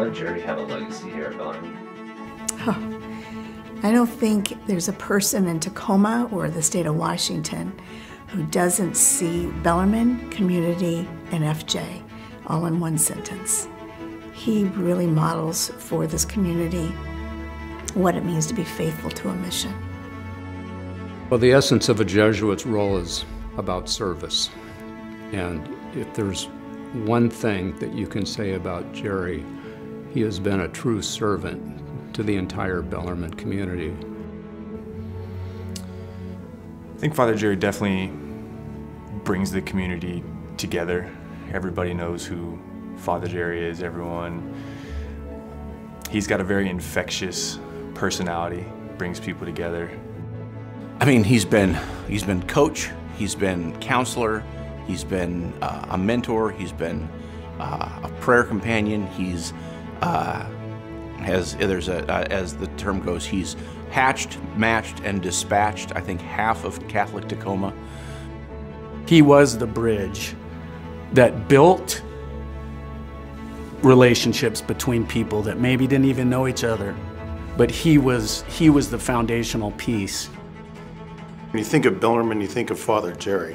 Father Jerry have a legacy here at Bellarmine? Oh, I don't think there's a person in Tacoma or the state of Washington who doesn't see Bellarmine, community, and FJ all in one sentence. He really models for this community what it means to be faithful to a mission. Well, the essence of a Jesuit's role is about service. And if there's one thing that you can say about Jerry, he has been a true servant to the entire Bellarmine community. I think Father Jerry definitely brings the community together. Everybody knows who Father Jerry is, he's got a very infectious personality, brings people together. I mean, he's been coach, he's been counselor, he's been a mentor, he's been a prayer companion, he's as the term goes, he's hatched, matched, and dispatched, I think, half of Catholic Tacoma. He was the bridge that built relationships between people that maybe didn't even know each other, but he was the foundational piece. When you think of Bellarmine, you think of Father Jerry,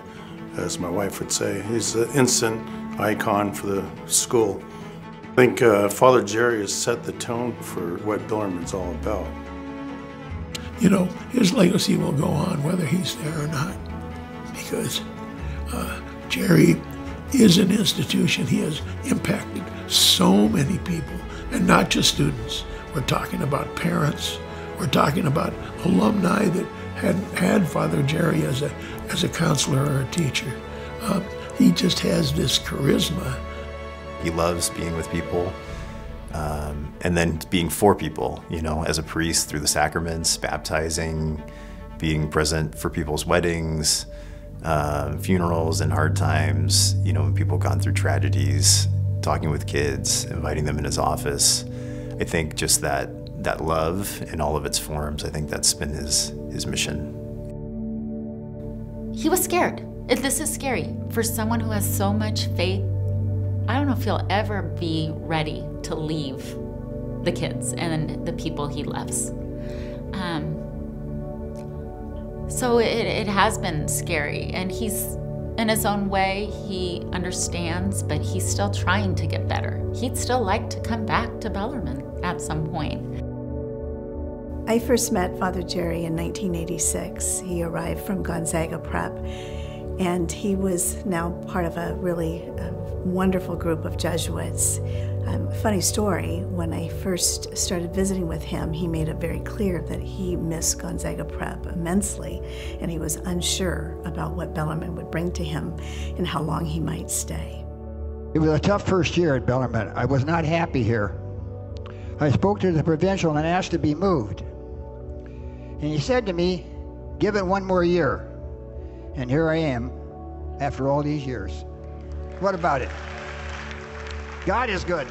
as my wife would say. He's the instant icon for the school. I think Father Jerry has set the tone for what Bellarmine's all about. You know, his legacy will go on whether he's there or not, because Jerry is an institution. He has impacted so many people, and not just students. We're talking about parents. We're talking about alumni that had Father Jerry as a counselor or a teacher. He just has this charisma. He loves being with people, and then being for people, you know, as a priest through the sacraments, baptizing, being present for people's weddings, funerals and hard times, you know, when people have gone through tragedies, talking with kids, inviting them in his office. I think just that love in all of its forms, I think that's been his mission. He was scared. This is scary. For someone who has so much faith, I don't know if he'll ever be ready to leave the kids and the people he loves. So it has been scary, and he's, in his own way, he understands, but he's still trying to get better. He'd still like to come back to Bellarmine at some point. I first met Father Jerry in 1986. He arrived from Gonzaga Prep, and he was now part of a really wonderful group of Jesuits. Funny story, when I first started visiting with him, he made it very clear that he missed Gonzaga Prep immensely, and he was unsure about what Bellarmine would bring to him and how long he might stay. It was a tough first year at Bellarmine. I was not happy here. I spoke to the provincial and asked to be moved. And he said to me, give it one more year. And here I am, after all these years. What about it? God is good.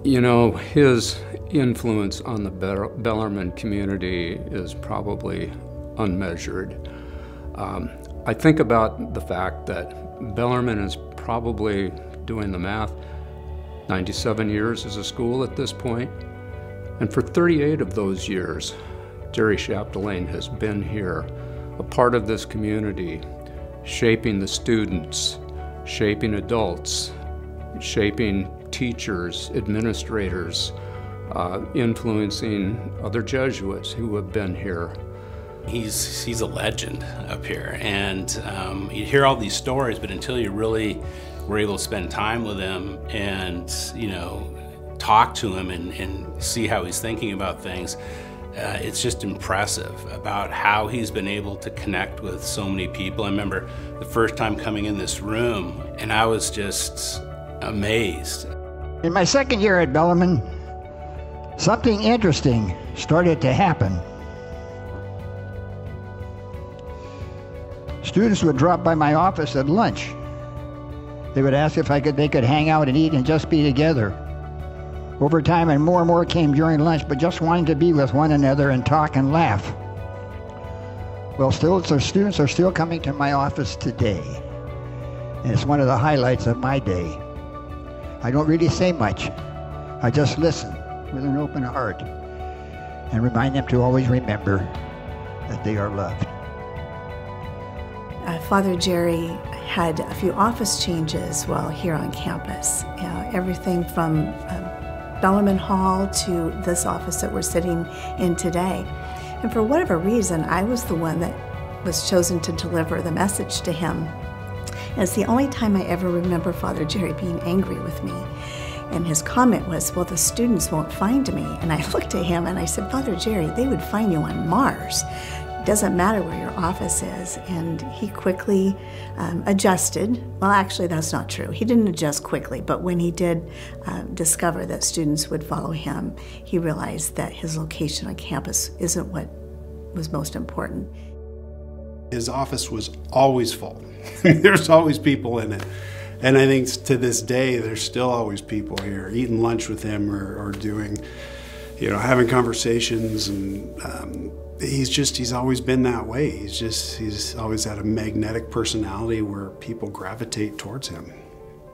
You know, his influence on the Bellarmine community is probably unmeasured. I think about the fact that Bellarmine is probably, doing the math, 97 years as a school at this point. And for 38 of those years, Jerry Chapdelaine has been here, a part of this community, shaping the students, shaping adults, shaping teachers, administrators, influencing other Jesuits who have been here. He's a legend up here, and you hear all these stories, but until you really were able to spend time with him and, you know, talk to him and see how he's thinking about things, it's just impressive about how he's been able to connect with so many people. I remember the first time coming in this room, and I was just amazed. In my second year at Bellarmine, something interesting started to happen. Students would drop by my office at lunch. They would ask if they could hang out and eat and just be together. Over time, and more came during lunch, but just wanting to be with one another and talk and laugh. Well, students are still coming to my office today, and it's one of the highlights of my day. I don't really say much, I just listen with an open heart and remind them to always remember that they are loved. Father Jerry had a few office changes while here on campus. Everything from Bellarmine Hall to this office that we're sitting in today. And for whatever reason, I was the one that was chosen to deliver the message to him. And it's the only time I ever remember Father Jerry being angry with me. And his comment was, well, the students won't find me. And I looked at him and I said, Father Jerry, they would find you on Mars. It doesn't matter where your office is. And he quickly adjusted. Well, actually, that's not true. He didn't adjust quickly, but when he did discover that students would follow him, he realized that his location on campus isn't what was most important. His office was always full. There's always people in it. And I think to this day, there's still always people here eating lunch with him or doing, having conversations. And he's always been that way. He's always had a magnetic personality where people gravitate towards him.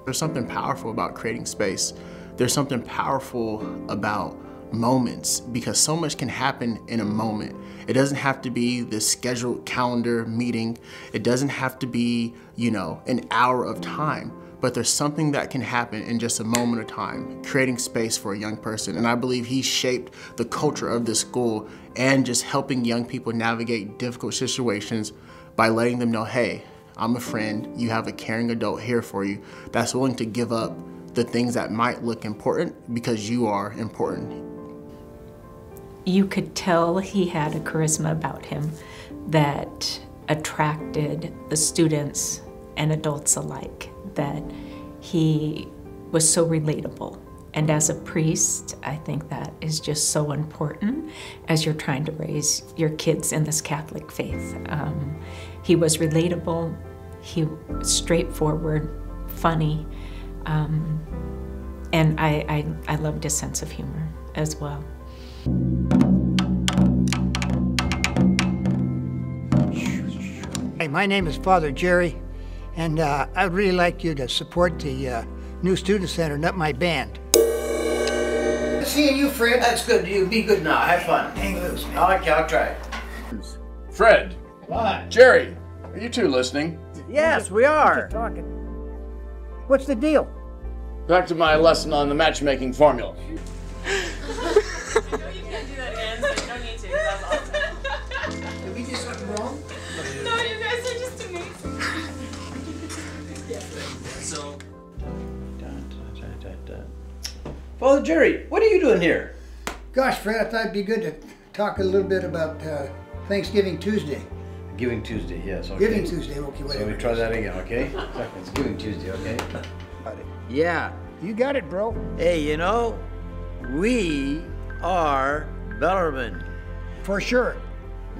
There's something powerful about creating space. There's something powerful about moments, because so much can happen in a moment. It doesn't have to be this scheduled calendar meeting. It doesn't have to be, an hour of time, but there's something that can happen in just a moment of time, creating space for a young person. And I believe he shaped the culture of this school and just helping young people navigate difficult situations by letting them know, hey, I'm a friend, you have a caring adult here for you that's willing to give up the things that might look important because you are important. You could tell he had a charisma about him that attracted the students and adults alike, that he was so relatable. And as a priest, I think that is just so important as you're trying to raise your kids in this Catholic faith. He was relatable, he was straightforward, funny, and I loved his sense of humor as well. Hey, my name is Father Jerry, and I'd really like you to support the new student center, not my band. Seeing you, Fred. That's good. You be good now. Have fun. Hang loose, man. Okay, I'll try. Fred. What? Jerry, are you two listening? Yes, we are. Talking. What's the deal? Back to my lesson on the matchmaking formula. Did we do something wrong? No, you guys are just amazing. So, Father Jerry, what are you doing here? Gosh, Fred, I thought it'd be good to talk a little bit about Thanksgiving Tuesday. Giving Tuesday, yes. Okay. Giving Tuesday, okay, whatever. So we try that again, okay? It's Giving Tuesday, okay? Yeah. You got it, bro. Hey, we are Bellarmine. For sure.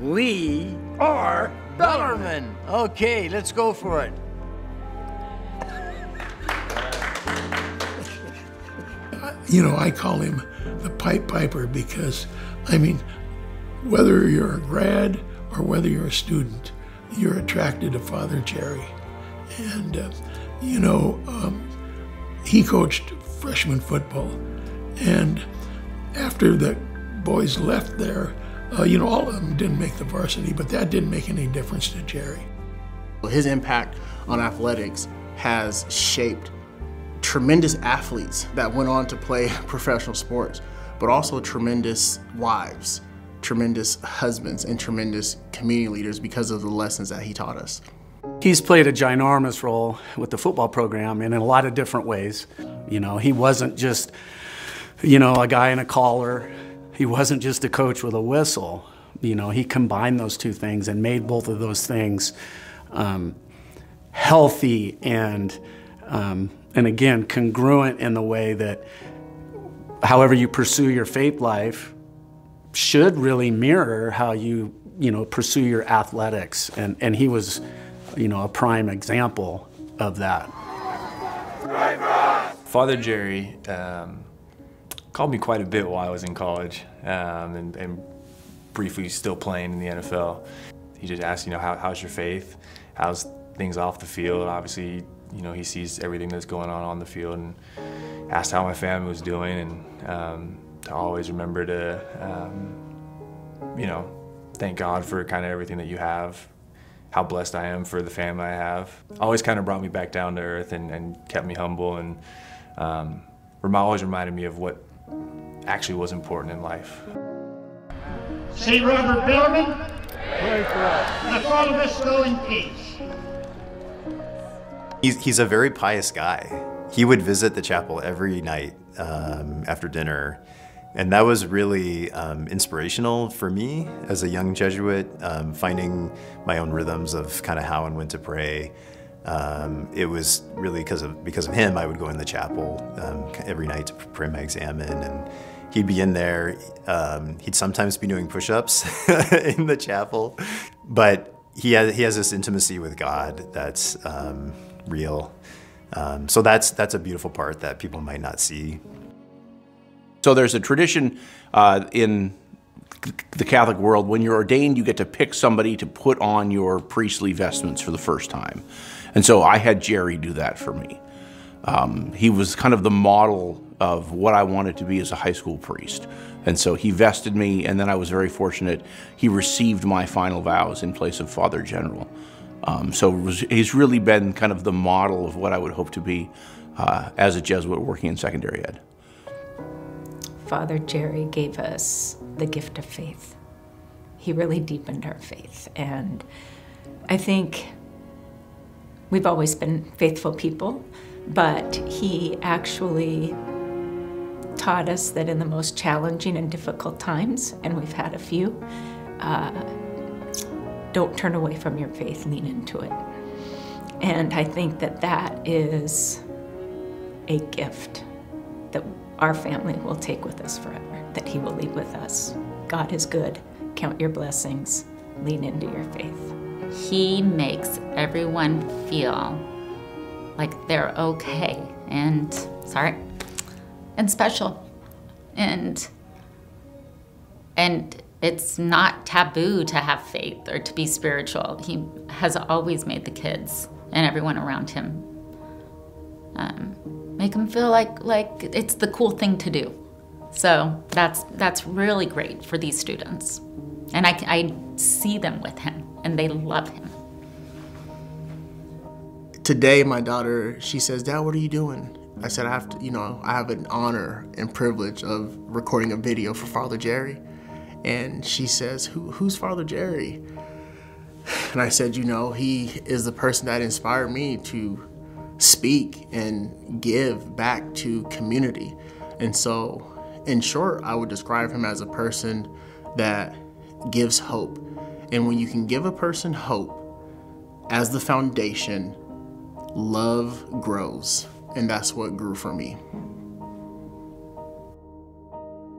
We are Bellarmine. Okay, let's go for it. I call him the pipe piper because, whether you're a grad or whether you're a student, you're attracted to Father Jerry. And, he coached freshman football. And after the boys left there, all of them didn't make the varsity, but that didn't make any difference to Jerry. His impact on athletics has shaped tremendous athletes that went on to play professional sports, but also tremendous wives, tremendous husbands, and tremendous community leaders because of the lessons that he taught us. He's played a ginormous role with the football program and in a lot of different ways. He wasn't just, a guy in a collar. He wasn't just a coach with a whistle. He combined those two things and made both of those things healthy and again, congruent in the way that however you pursue your faith life should really mirror how you pursue your athletics. And he was, a prime example of that. Father Jerry called me quite a bit while I was in college and briefly still playing in the NFL. He just asked, how's your faith? How's things off the field? Obviously, he sees everything that's going on the field, and asked how my family was doing, and to always remember to, you know, thank God for kind of everything that you have, how blessed I am for the family I have. Always kind of brought me back down to earth and kept me humble, and always reminded me of what actually was important in life. St. Robert Bellarmine, pray for us. Let all of us go in peace. He's a very pious guy. He would visit the chapel every night after dinner, and that was really inspirational for me as a young Jesuit, finding my own rhythms of kind of how and when to pray. It was really because of him I would go in the chapel every night to pray my examen, and he'd be in there. He'd sometimes be doing push-ups in the chapel, but he has this intimacy with God that's real. So that's a beautiful part that people might not see. So there's a tradition in the Catholic world, when you're ordained, you get to pick somebody to put on your priestly vestments for the first time. And so I had Jerry do that for me. He was kind of the model of what I wanted to be as a high school priest. And so he vested me, and then I was very fortunate. He received my final vows in place of Father General. He's really been kind of the model of what I would hope to be as a Jesuit working in secondary ed. Father Jerry gave us the gift of faith. He really deepened our faith, and I think we've always been faithful people, but he actually taught us that in the most challenging and difficult times, and we've had a few, don't turn away from your faith, lean into it. And I think that that is a gift that our family will take with us forever, that he will leave with us. God is good. Count your blessings. Lean into your faith. He makes everyone feel like they're okay and special. And it's not taboo to have faith or to be spiritual. He has always made the kids and everyone around him make them feel like it's the cool thing to do. So that's really great for these students. And I see them with him, and they love him. Today, my daughter, she says, "Dad, what are you doing?" I said, I have an honor and privilege of recording a video for Father Jerry. And she says, who's Father Jerry? And I said, he is the person that inspired me to speak and give back to community. And so, in short, I would describe him as a person that gives hope. And when you can give a person hope as the foundation, love grows. And that's what grew for me.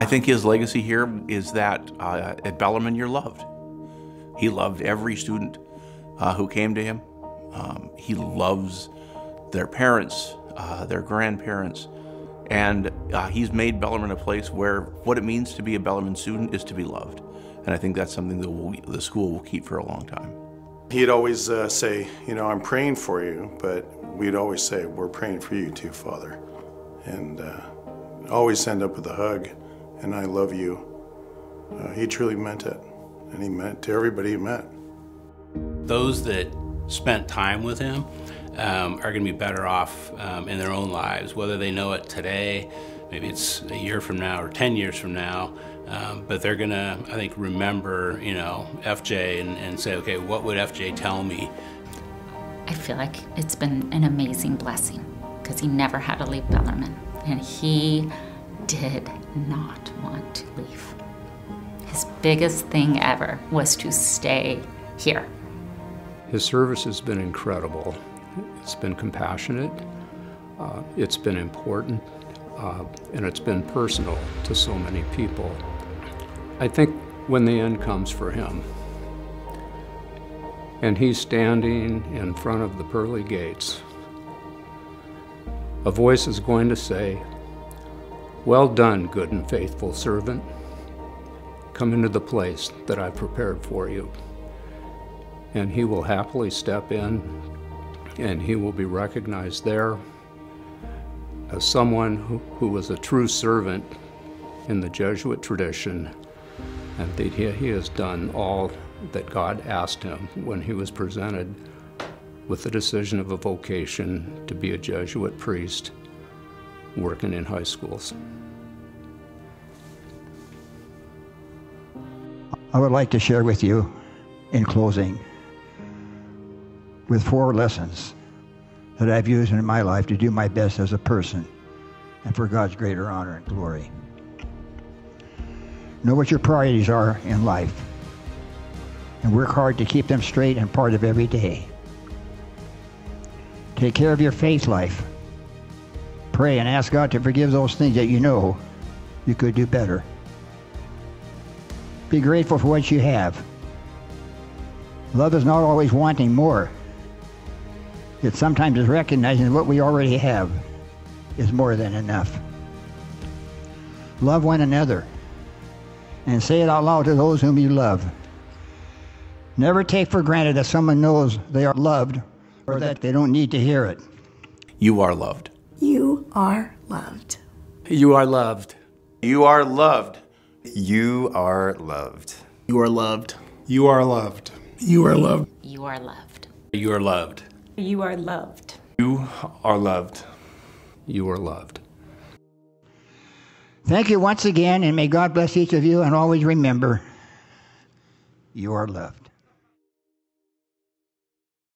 I think his legacy here is that at Bellarmine, you're loved. He loved every student who came to him. He loves their parents, their grandparents, and he's made Bellarmine a place where what it means to be a Bellarmine student is to be loved. And I think that's something that the school will keep for a long time. He'd always say, I'm praying for you, but we'd always say, we're praying for you too, Father. And always end up with a hug, and I love you. He truly meant it, and he meant to everybody he met. Those that spent time with him are going to be better off in their own lives, whether they know it today, maybe it's a year from now or 10 years from now, but they're going to, I think, remember, FJ and say, okay, what would FJ tell me? I feel like it's been an amazing blessing because he never had to leave Bellarmine, and he did not want to leave. His biggest thing ever was to stay here. His service has been incredible. It's been compassionate, it's been important, and it's been personal to so many people. I think when the end comes for him, and he's standing in front of the pearly gates, a voice is going to say, "Well done, good and faithful servant. Come into the place that I've prepared for you." And he will happily step in, and he will be recognized there, as someone who was a true servant in the Jesuit tradition, and that he has done all that God asked him when he was presented with the decision of a vocation to be a Jesuit priest working in high schools. I would like to share with you, in closing, with 4 lessons that I've used in my life to do my best as a person and for God's greater honor and glory. Know what your priorities are in life and work hard to keep them straight and part of every day. Take care of your faith life. Pray and ask God to forgive those things that you know you could do better. Be grateful for what you have. Love is not always wanting more. It sometimes is recognizing what we already have is more than enough. Love one another and say it out loud to those whom you love. Never take for granted that someone knows they are loved or that they don't need to hear it. You are loved. You are loved. You are loved. You are loved. You are loved. You are loved. You are loved. You are loved. You are loved. You are loved. You are loved. You are loved. You are loved. Thank you once again, and may God bless each of you, and always remember, you are loved.